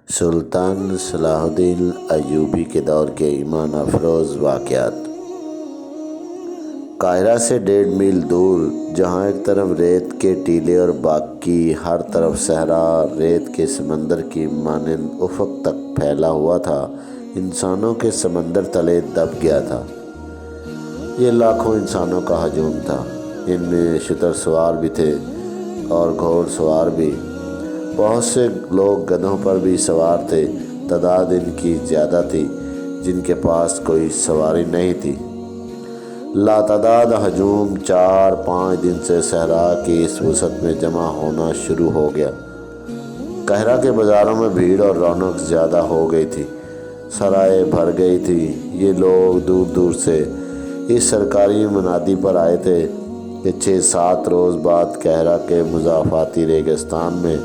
سلطان صلاح الدین ایوبی کے دور کے ایمان افروز واقعات۔ قاہرہ سے 1.5 میل دور، جہاں ایک طرف ریت کے ٹیلے اور باقی ہر طرف صحرا ریت کے سمندر کی مانند افق تک پھیلا ہوا تھا، انسانوں کے سمندر تلے دب گیا تھا۔ یہ لاکھوں انسانوں کا ہجوم تھا۔ ان میں شتر سوار بھی تھے اور گھوڑ سوار بھی۔ بہت سے لوگ گدھوں پر بھی سوار تھے۔ تعداد ان کی زیادہ تھی جن کے پاس کوئی سواری نہیں تھی۔ لاتعداد ہجوم 4-5 دن سے صحرا کی اس وسعت میں جمع ہونا شروع ہو گیا۔ قاہرہ کے بازاروں میں بھیڑ اور رونق زیادہ ہو گئی تھی۔ سرائیں بھر گئی تھی۔ یہ لوگ دور دور سے اس سرکاری منادی پر آئے تھے کہ 6-7 روز بعد قاہرہ کے مضافاتی ریگستان میں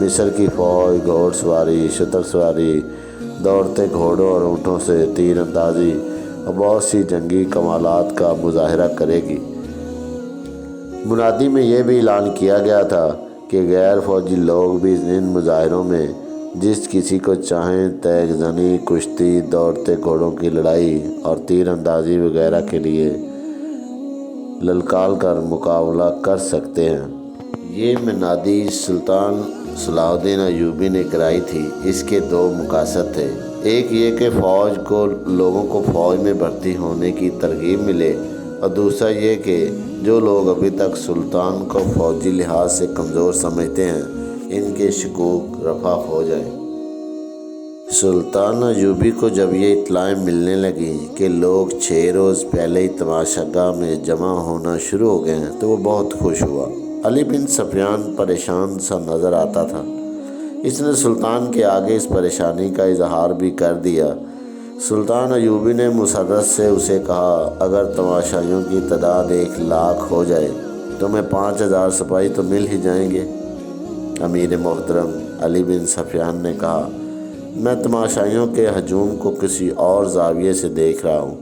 مصر کی فوج گھوڑ سواری، شتر سواری، دوڑتے گھوڑوں اور اونٹوں سے تیر اندازی اور بہت سی جنگی کمالات کا مظاہرہ کرے گی۔ منادی میں یہ بھی اعلان کیا گیا تھا کہ غیر فوجی لوگ بھی ان مظاہروں میں جس کسی کو چاہیں تیغ زنی، کشتی، دوڑتے گھوڑوں کی لڑائی اور تیر اندازی وغیرہ کے لیے للکار کر مقابلہ کر سکتے ہیں۔ یہ منادی سلطان صلاح الدین ایوبی نے کرائی تھی۔ اس کے 2 مقاصد تھے۔ ایک یہ کہ لوگوں کو فوج میں بھرتی ہونے کی ترغیب ملے، اور دوسرا یہ کہ جو لوگ ابھی تک سلطان کو فوجی لحاظ سے کمزور سمجھتے ہیں، ان کے شکوک رفع ہو جائیں۔ سلطان ایوبی کو جب یہ اطلاعیں ملنے لگیں کہ لوگ 6 روز پہلے ہی تماشا گاہ میں جمع ہونا شروع ہو گئے ہیں تو وہ بہت خوش ہوا۔ علی بن سفیان پریشان سا نظر آتا تھا۔ اس نے سلطان کے آگے اس پریشانی کا اظہار بھی کر دیا۔ سلطان ایوبی نے مسرت سے اسے کہا، اگر تماشائیوں کی تعداد 1 لاکھ ہو جائے تو میں 5000 سپاہی تو مل ہی جائیں گے۔ امیر محترم، علی بن سفیان نے کہا، میں تماشائیوں کے ہجوم کو کسی اور زاویے سے دیکھ رہا ہوں۔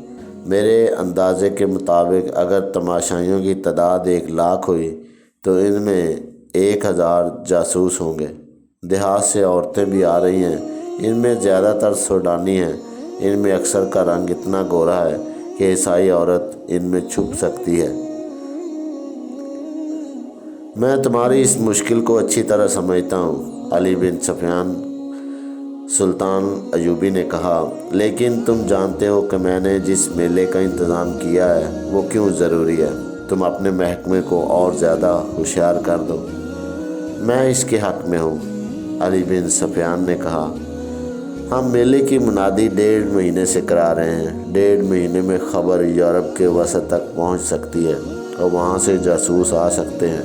میرے اندازے کے مطابق اگر تماشائیوں کی تعداد 1 لاکھ ہوئی تو ان میں 1000 جاسوس ہوں گے۔ دیہات سے عورتیں بھی آ رہی ہیں۔ ان میں زیادہ تر سوڈانی ہیں۔ ان میں اکثر کا رنگ اتنا گورا ہے کہ عیسائی عورت ان میں چھپ سکتی ہے۔ میں تمہاری اس مشکل کو اچھی طرح سمجھتا ہوں، علی بن سفیان سلطان ایوبی نے کہا، لیکن تم جانتے ہو کہ میں نے جس میلے کا انتظام کیا ہے وہ کیوں ضروری ہے۔ تم اپنے محکمے کو اور زیادہ ہوشیار کر دو۔ میں اس کے حق میں ہوں، علی بن سفیان نے کہا۔ ہم میلے کی منادی 1.5 مہینے سے کرا رہے ہیں۔ 1.5 مہینے میں خبر یورپ کے وسط تک پہنچ سکتی ہے اور وہاں سے جاسوس آ سکتے ہیں۔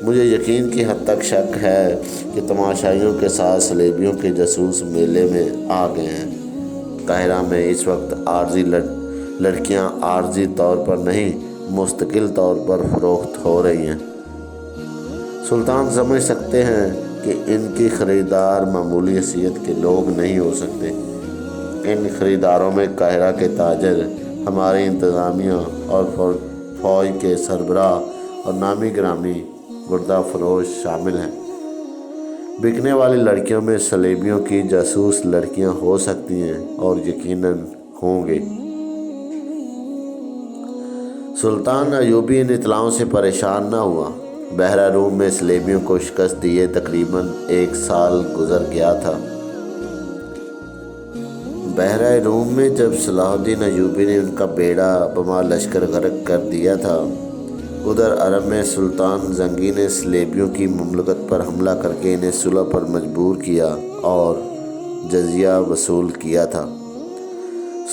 مجھے یقین کی حد تک شک ہے کہ تماشائیوں کے ساتھ صلیبیوں کے جاسوس میلے میں آ گئے ہیں۔ قاہرہ میں اس وقت عارضی لڑکیاں عارضی طور پر نہیں، مستقل طور پر فروخت ہو رہی ہیں۔ سلطان سمجھ سکتے ہیں کہ ان کی خریدار معمولی حیثیت کے لوگ نہیں ہو سکتے۔ ان خریداروں میں قاہرہ کے تاجر، ہماری انتظامیہ اور فوج کے سربراہ اور نامی گرامی گردہ فروش شامل ہیں۔ بکنے والی لڑکیوں میں صلیبیوں کی جاسوس لڑکیاں ہو سکتی ہیں اور یقیناً ہوں گی۔ سلطان ایوبی ان اطلاعوں سے پریشان نہ ہوا۔ بحیرہ روم میں صلیبیوں کو شکست دیے تقریباً 1 سال گزر گیا تھا۔ بحیرہ روم میں جب صلاح الدین ایوبی نے ان کا بیڑا بما لشکر غرق کر دیا تھا، ادھر عرب میں سلطان زنگی نے صلیبیوں کی مملکت پر حملہ کر کے انہیں صلح پر مجبور کیا اور جزیہ وصول کیا تھا۔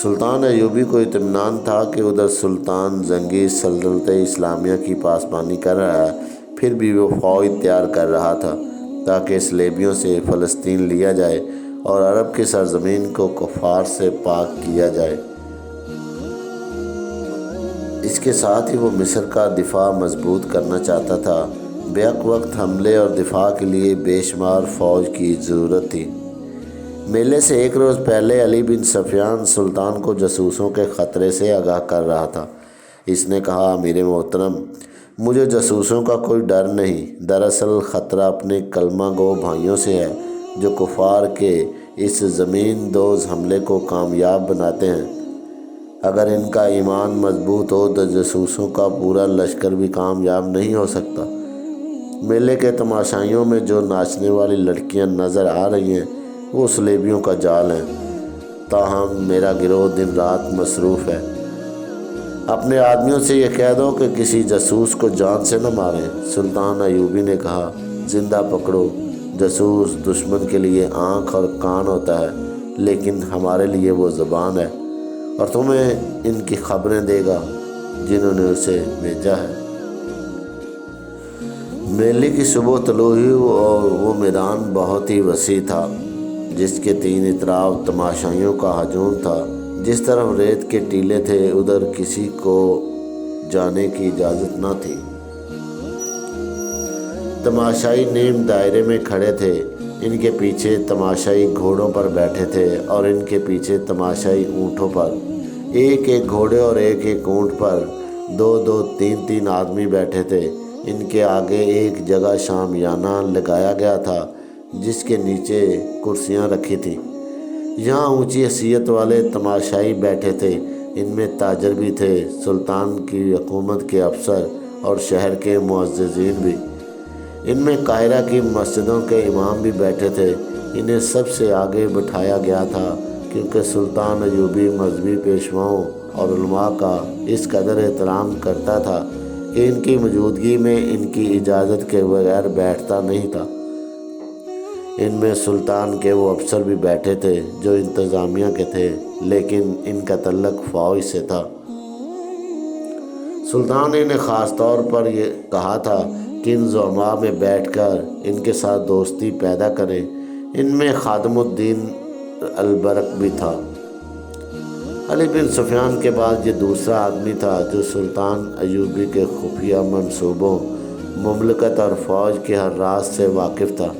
سلطان ایوبی کو اطمینان تھا کہ ادھر سلطان زنگی سلطنت اسلامیہ کی پاسبانی کر رہا ہے، پھر بھی وہ فوج تیار کر رہا تھا تاکہ صلیبیوں سے فلسطین لیا جائے اور عرب کی سرزمین کو کفار سے پاک کیا جائے۔ اس کے ساتھ ہی وہ مصر کا دفاع مضبوط کرنا چاہتا تھا۔ بیک وقت حملے اور دفاع کے لیے بے شمار فوج کی ضرورت تھی۔ میلے سے 1 روز پہلے علی بن سفیان سلطان کو جاسوسوں کے خطرے سے آگاہ کر رہا تھا۔ اس نے کہا، امیر محترم، مجھے جاسوسوں کا کوئی ڈر نہیں۔ دراصل خطرہ اپنے کلمہ گو بھائیوں سے ہے۔ جو کفار کے اس زمین دوز حملے کو کامیاب بناتے ہیں۔ اگر ان کا ایمان مضبوط ہو تو جاسوسوں کا پورا لشکر بھی کامیاب نہیں ہو سکتا۔ میلے کے تماشائیوں میں جو ناچنے والی لڑکیاں نظر آ رہی ہیں وہ صلیبیوں کا جال ہیں، تاہم میرا گروہ دن رات مصروف ہے۔ اپنے آدمیوں سے یہ کہہ دو کہ کسی جاسوس کو جان سے نہ ماریں۔ سلطان ایوبی نے کہا، زندہ پکڑو۔ جاسوس دشمن کے لیے آنکھ اور کان ہوتا ہے، لیکن ہمارے لیے وہ زبان ہے، اور تمہیں ان کی خبریں دے گا جنہوں نے اسے بھیجا ہے۔ میلے کی صبح طلوع ہوئی اور وہ میدان بہت ہی وسیع تھا، جس کے تین اطراف تماشائیوں کا ہجوم تھا۔ جس طرف ریت کے ٹیلے تھے ادھر کسی کو جانے کی اجازت نہ تھی۔ تماشائی نیم دائرے میں کھڑے تھے، ان کے پیچھے تماشائی گھوڑوں پر بیٹھے تھے اور ان کے پیچھے تماشائی اونٹوں پر۔ ایک ایک گھوڑے اور ایک ایک اونٹ پر دو دو تین تین آدمی بیٹھے تھے۔ ان کے آگے ایک جگہ شامیانہ لگایا گیا تھا جس کے نیچے کرسیاں رکھی تھیں۔ یہاں اونچی حیثیت والے تماشائی بیٹھے تھے، ان میں تاجر بھی تھے، سلطان کی حکومت کے افسر اور شہر کے معززین بھی۔ ان میں قاہرہ کی مسجدوں کے امام بھی بیٹھے تھے۔ انہیں سب سے آگے بٹھایا گیا تھا کیونکہ سلطان ایوبی مذہبی پیشواؤں اور علماء کا اس قدر احترام کرتا تھا کہ ان کی موجودگی میں ان کی اجازت کے بغیر بیٹھتا نہیں تھا۔ ان میں سلطان کے وہ افسر بھی بیٹھے تھے جو انتظامیہ کے تھے، لیکن ان کا تعلق فوج سے تھا۔ سلطان نے خاص طور پر یہ کہا تھا کہ ان زعماء میں بیٹھ کر ان کے ساتھ دوستی پیدا کریں۔ ان میں خادم الدین البرق بھی تھا۔ علی بن سفیان کے بعد یہ دوسرا آدمی تھا جو سلطان ایوبی کے خفیہ منصوبوں، مملکت اور فوج کے ہر راز سے واقف تھا۔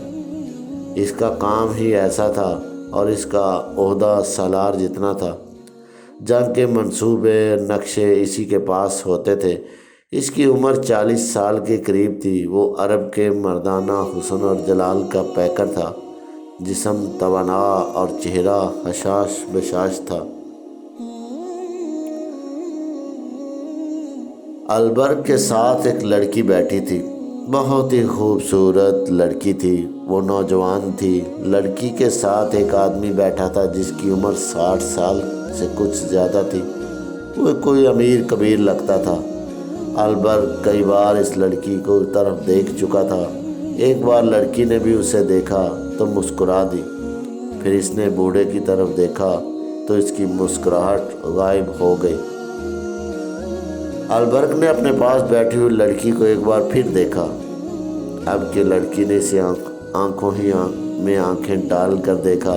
اس کا کام ہی ایسا تھا اور اس کا عہدہ سالار جتنا تھا۔ جنگ کے منصوبے نقشے اسی کے پاس ہوتے تھے۔ اس کی عمر 40 سال کے قریب تھی۔ وہ عرب کے مردانہ حسن اور جلال کا پیکر تھا، جسم توانا اور چہرہ حشاش بشاش تھا۔ البرق کے ساتھ ایک لڑکی بیٹھی تھی، بہت ہی خوبصورت لڑکی تھی۔ وہ نوجوان تھی۔ لڑکی کے ساتھ ایک آدمی بیٹھا تھا جس کی عمر 60 سال سے کچھ زیادہ تھی۔ وہ کوئی امیر کبیر لگتا تھا۔ البرق کئی بار اس لڑکی کو طرف دیکھ چکا تھا۔ ایک بار لڑکی نے بھی اسے دیکھا تو مسکرا دی، پھر اس نے بوڑھے کی طرف دیکھا تو اس کی مسکراہٹ غائب ہو گئی۔ البرق نے اپنے پاس بیٹھی ہوئی لڑکی کو ایک بار پھر دیکھا۔ اب کہ لڑکی نے اسے آنکھوں ہی میں آنکھیں ڈال کر دیکھا۔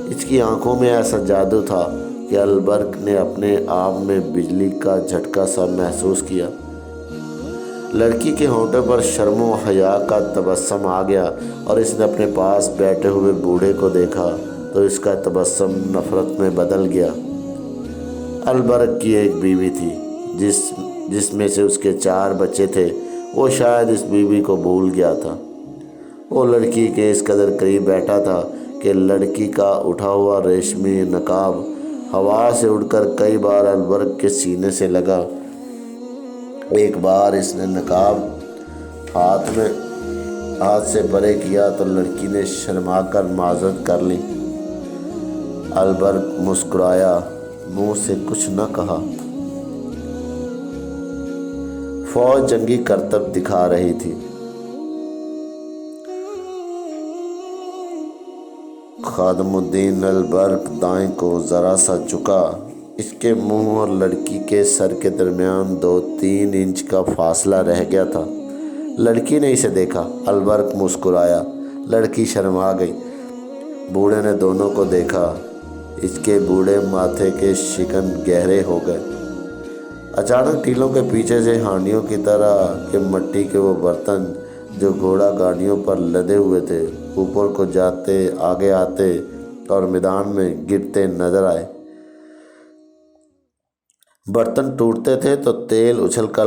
اس کی آنکھوں میں ایسا جادو تھا کہ البرق نے اپنے آپ میں بجلی کا جھٹکا سا محسوس کیا۔ لڑکی کے ہونٹوں پر شرم و حیا کا تبسم آ گیا اور اس نے اپنے پاس بیٹھے ہوئے بوڑھے کو دیکھا تو اس کا تبسم نفرت میں بدل گیا۔ البرق کی ایک بیوی تھی جس میں سے اس کے 4 بچے تھے۔ وہ شاید اس بیوی کو بھول گیا تھا۔ وہ لڑکی کے اس قدر قریب بیٹھا تھا کہ لڑکی کا اٹھا ہوا ریشمی نقاب ہوا سے اڑ کر کئی بار البرق کے سینے سے لگا۔ ایک بار اس نے نقاب ہاتھ سے پرے کیا تو لڑکی نے شرما کر معذرت کر لی۔ البرق مسکرایا، منہ سے کچھ نہ کہا۔ فوج جنگی کرتب دکھا رہی تھی۔ خادم الدین البرق دائیں کو ذرا سا جھکا۔ اس کے منہ اور لڑکی کے سر کے درمیان 2-3 انچ کا فاصلہ رہ گیا تھا۔ لڑکی نے اسے دیکھا۔ البرق مسکرایا۔ لڑکی شرما گئی۔ بوڑھے نے دونوں کو دیکھا۔ اس کے بوڑھے ماتھے کے شکن گہرے ہو گئے۔ اچانک ٹیلوں کے پیچھے سے ہانڈیوں کی طرح کے مٹی کے وہ برتن جو گھوڑا گاڑیوں پر لدے ہوئے تھے اوپر کو جاتے، آگے آتے اور میدان میں گرتے نظر آئے۔ برتن ٹوٹتے تھے تو تیل اچھل کر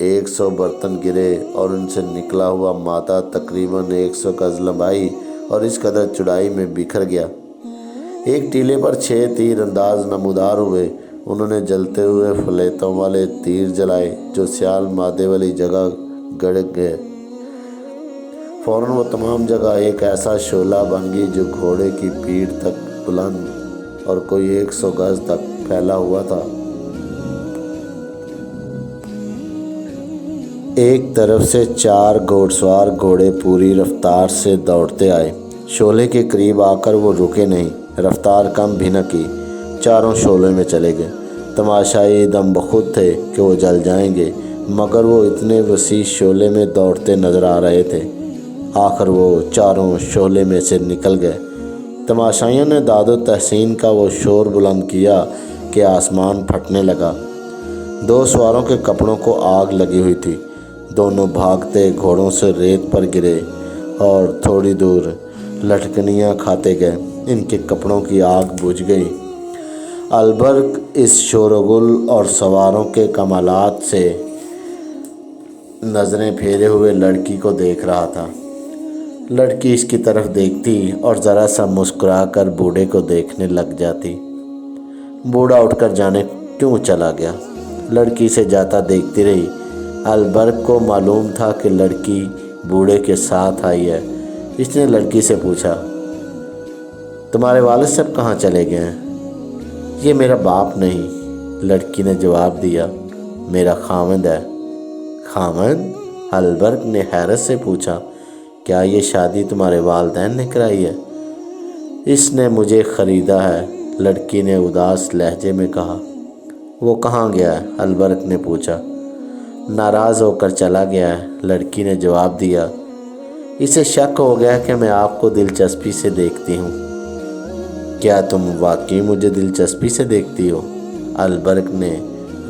100 برتن گرے اور ان سے نکلا ہوا مادہ تقریباً 100 گز لمبائی اور اس قدر چوڑائی میں بکھر گیا۔ ایک ٹیلے پر 6 تیر انداز نمودار ہوئے۔ انہوں نے جلتے ہوئے فلیتوں والے تیر جلائے جو سیال مادے والی جگہ گڑ گئے۔ فوراً وہ تمام جگہ ایک ایسا شعلہ بن گئی جو گھوڑے کی پیٹھ تک بلند اور کوئی 100 گز تک پھیلا ہوا تھا۔ ایک طرف سے 4 گھوڑ سوار گھوڑے پوری رفتار سے دوڑتے آئے۔ شعلے کے قریب آ کر وہ رکے نہیں، رفتار کم بھی نہ کی، چاروں شعلے میں چلے گئے۔ تماشائی دم بخود تھے کہ وہ جل جائیں گے، مگر وہ اتنے وسیع شعلے میں دوڑتے نظر آ رہے تھے۔ آخر وہ چاروں شعلے میں سے نکل گئے۔ تماشائیوں نے داد و تحسین کا وہ شور بلند کیا کہ آسمان پھٹنے لگا۔ 2 سواروں کے کپڑوں کو آگ لگی ہوئی تھی۔ دونوں بھاگتے گھوڑوں سے ریت پر گرے اور تھوڑی دور لٹکنیاں کھاتے گئے۔ ان کے کپڑوں کی آگ بجھ گئی۔ البرق اس شور و گل اور سواروں کے کمالات سے نظریں پھیرے ہوئے لڑکی کو دیکھ رہا تھا۔ لڑکی اس کی طرف دیکھتی اور ذرا سا مسکرا کر بوڑھے کو دیکھنے لگ جاتی۔ بوڑھا اٹھ کر جانے کیوں چلا گیا۔ لڑکی سے جاتا دیکھتی رہی۔ البرق کو معلوم تھا کہ لڑکی بوڑھے کے ساتھ آئی ہے۔ اس نے لڑکی سے پوچھا، تمہارے والد صاحب کہاں چلے گئے ہیں؟ یہ میرا باپ نہیں، لڑکی نے جواب دیا، میرا خاوند ہے۔ خاوند؟ البرق نے حیرت سے پوچھا، کیا یہ شادی تمہارے والدین نے کرائی ہے؟ اس نے مجھے خریدا ہے، لڑکی نے اداس لہجے میں کہا۔ وہ کہاں گیا ہے؟ البرق نے پوچھا۔ ناراض ہو کر چلا گیا ہے، لڑکی نے جواب دیا۔ اسے شک ہو گیا کہ میں آپ کو دلچسپی سے دیکھتی ہوں۔ کیا تم واقعی مجھے دلچسپی سے دیکھتی ہو؟ البرق نے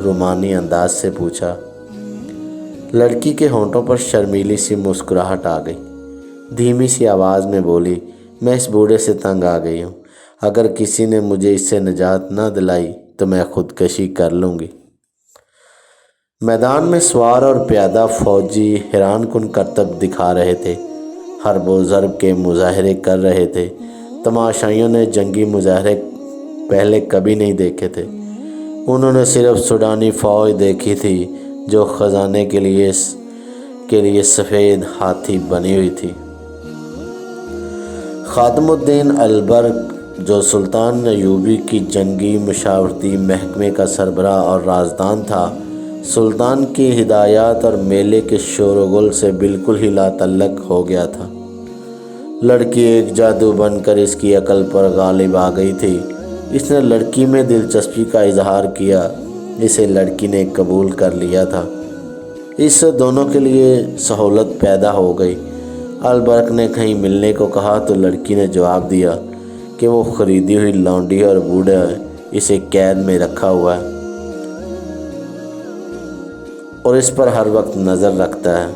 رومانی انداز سے پوچھا۔ لڑکی کے ہونٹوں پر شرمیلی سی مسکراہٹ آ گئی۔ دھیمی سی آواز میں بولی، میں اس بوڑھے سے تنگ آ گئی ہوں۔ اگر کسی نے مجھے اس سے نجات نہ دلائی تو میں خودکشی کر لوں گی۔ میدان میں سوار اور پیادہ فوجی حیران کن کرتب دکھا رہے تھے، حرب و ضرب کے مظاہرے کر رہے تھے۔ تماشائیوں نے جنگی مظاہرے پہلے کبھی نہیں دیکھے تھے۔ انہوں نے صرف سوڈانی فوج دیکھی تھی جو خزانے کے لیے سفید ہاتھی بنی ہوئی تھی۔ خادم الدین البرق جو سلطان ایوبی کی جنگی مشاورتی محکمے کا سربراہ اور رازدان تھا، سلطان کی ہدایات اور میلے کے شور و گل سے بالکل ہی لا تعلق ہو گیا تھا۔ لڑکی ایک جادو بن کر اس کی عقل پر غالب آ گئی تھی۔ اس نے لڑکی میں دلچسپی کا اظہار کیا، اسے لڑکی نے قبول کر لیا تھا۔ اس سے دونوں کے لیے سہولت پیدا ہو گئی۔ البرق نے کہیں ملنے کو کہا تو لڑکی نے جواب دیا کہ وہ خریدی ہوئی لونڈی اور بوڑھا اسے قید میں رکھا ہوا ہے اور اس پر ہر وقت نظر رکھتا ہے۔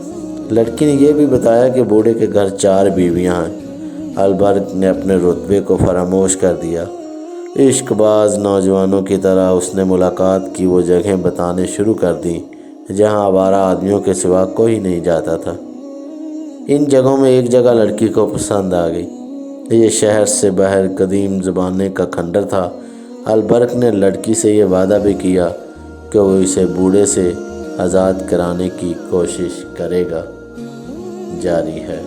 لڑکی نے یہ بھی بتایا کہ بوڑھے کے گھر 4 بیویاں ہیں۔ البرق نے اپنے رتبے کو فراموش کر دیا۔ عشق باز نوجوانوں کی طرح اس نے ملاقات کی وہ جگہیں بتانے شروع کر دیں جہاں آوارہ آدمیوں کے سوا کوئی نہیں جاتا تھا۔ ان جگہوں میں ایک جگہ لڑکی کو پسند آ گئی۔ یہ شہر سے باہر قدیم زمانے کا کھنڈر تھا۔ البرق نے لڑکی سے یہ وعدہ بھی کیا کہ وہ اسے بوڑھے سے آزاد کرانے کی کوشش کرے گا۔ جاری ہے۔